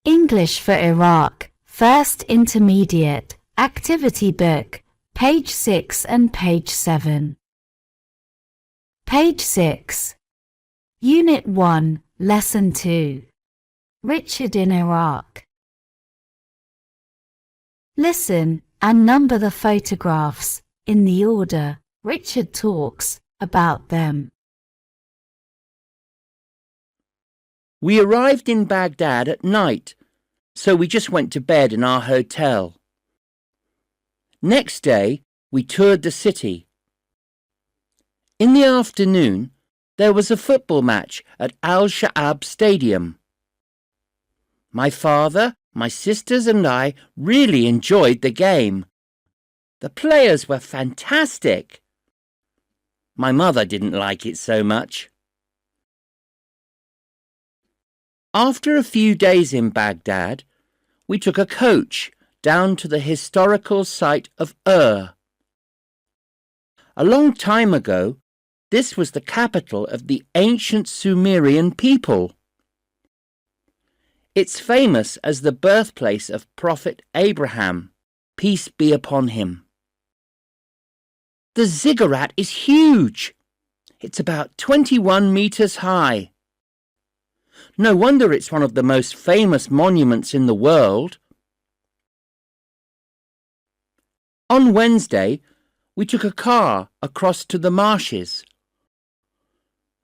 English for Iraq, First Intermediate, Activity Book, page 6 and page 7. Page 6. Unit 1, Lesson 2. Richard in Iraq. Listen and number the photographs in the order Richard talks about them. We arrived in Baghdad at night, so we just went to bed in our hotel. Next day, we toured the city. In the afternoon, there was a football match at Al-Sha'ab Stadium. My father, my sisters and I really enjoyed the game. The players were fantastic. My mother didn't like it so much. After a few days in Baghdad, we took a coach down to the historical site of Ur. A long time ago, this was the capital of the ancient Sumerian people. It's famous as the birthplace of Prophet Abraham, peace be upon him. The ziggurat is huge. It's about 21 meters high. No wonder it's one of the most famous monuments in the world. On Wednesday, we took a car across to the marshes.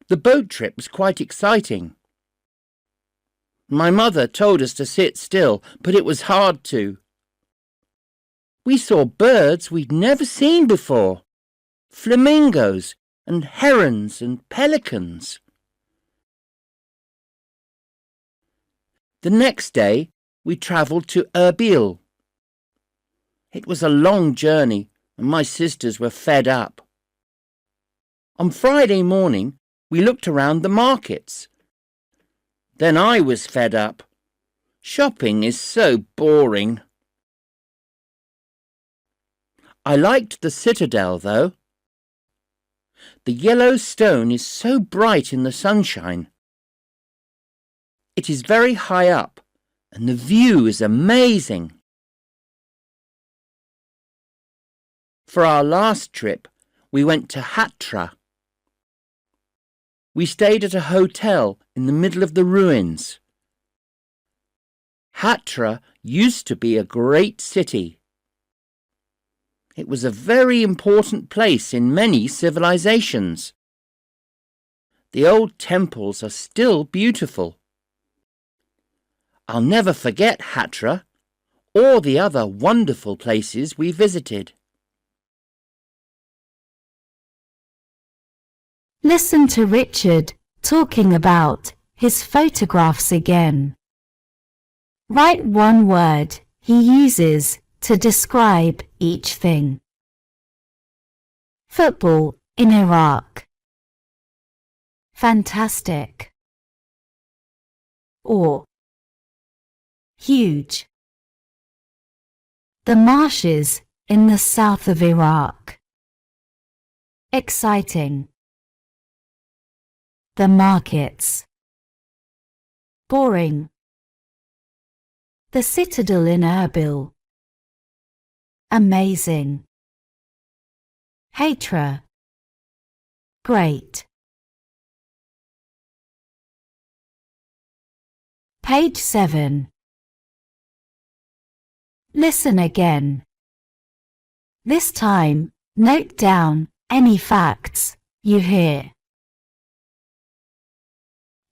The boat trip was quite exciting. My mother told us to sit still, but it was hard to. We saw birds we'd never seen before, flamingos and herons and pelicans. The next day, we travelled to Erbil. It was a long journey, and my sisters were fed up. On Friday morning, we looked around the markets. Then I was fed up. Shopping is so boring. I liked the citadel, though. The yellow stone is so bright in the sunshine. It is very high up, and the view is amazing. For our last trip, we went to Hatra. We stayed at a hotel in the middle of the ruins. Hatra used to be a great city. It was a very important place in many civilizations. The old temples are still beautiful. I'll never forget Hatra or the other wonderful places we visited. Listen to Richard talking about his photographs again. Write one word he uses to describe each thing. Football in Iraq. Fantastic. Or huge. The marshes in the south of Iraq. Exciting. The markets. Boring. The citadel in Erbil. Amazing. Hatra. Great. Page 7. Listen again. This time, note down any facts you hear.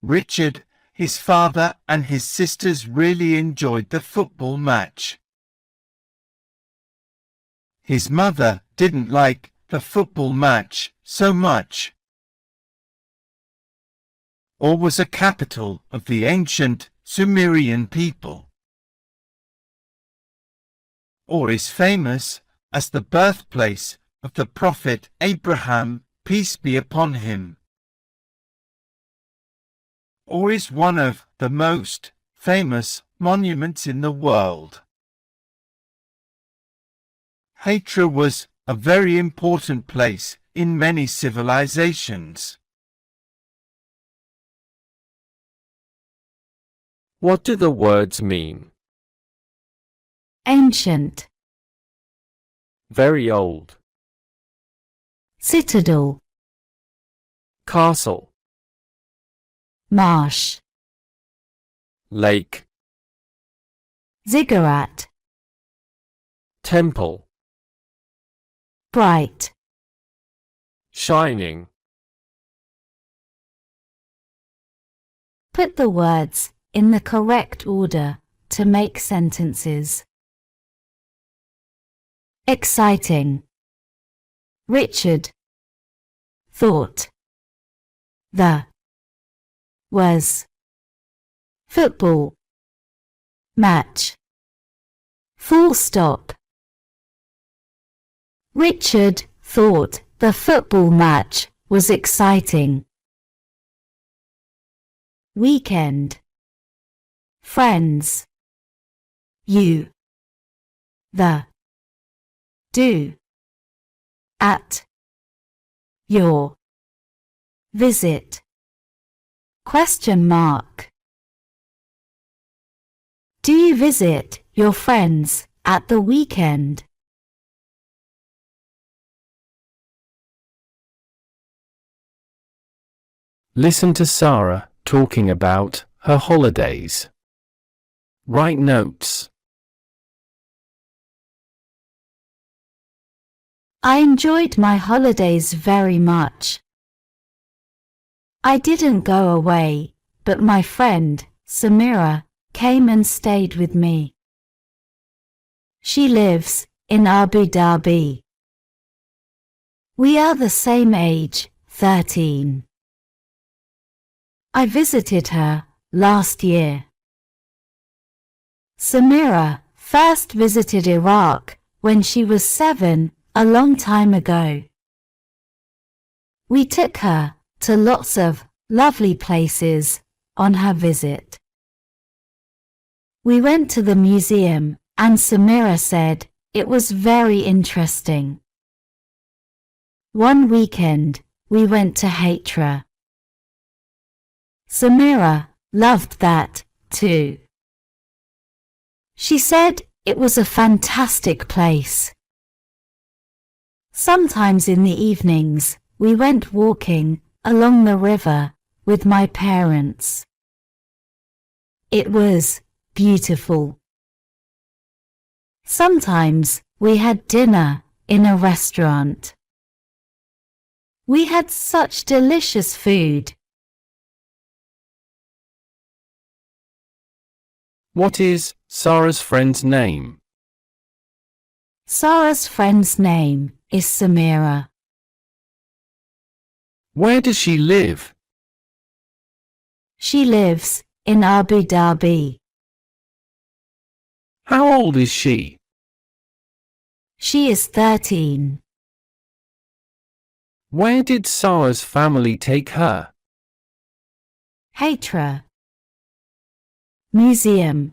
Richard, his father and his sisters really enjoyed the football match. His mother didn't like the football match so much. Or was a capital of the ancient Sumerian people. Or is famous as the birthplace of the Prophet Abraham, peace be upon him. Or is one of the most famous monuments in the world. Hatra was a very important place in many civilizations. What do the words mean? Ancient, Very old. citadel, Castle. marsh, Lake. ziggurat, Temple. bright. Shining. Put the words in the correct order to make sentences. Exciting. Richard thought the was football match. Full stop. Richard thought the football match was exciting. Weekend. Friends. You. The. Do. At. Your. Visit. Question mark. Do you visit your friends at the weekend? Listen to Sarah talking about her holidays. Write notes. I enjoyed my holidays very much. I didn't go away, but my friend, Samira, came and stayed with me. She lives in Abu Dhabi. We are the same age, 13. I visited her last year. Samira first visited Iraq when she was 7, a long time ago. We took her to lots of lovely places on her visit. We went to the museum and Samira said it was very interesting. One weekend we went to Hatra. Samira loved that too. She said it was a fantastic place. Sometimes in the evenings we went walking along the river with my parents. It was beautiful. Sometimes we had dinner in a restaurant. We had such delicious food. What is Sarah's friend's name? Sarah's friend's name is Samira. Where does she live? She lives in Abu Dhabi. How old is she? She is 13. Where did Sarah's family take her? Hatra. Museum.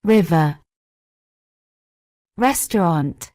River. Restaurant.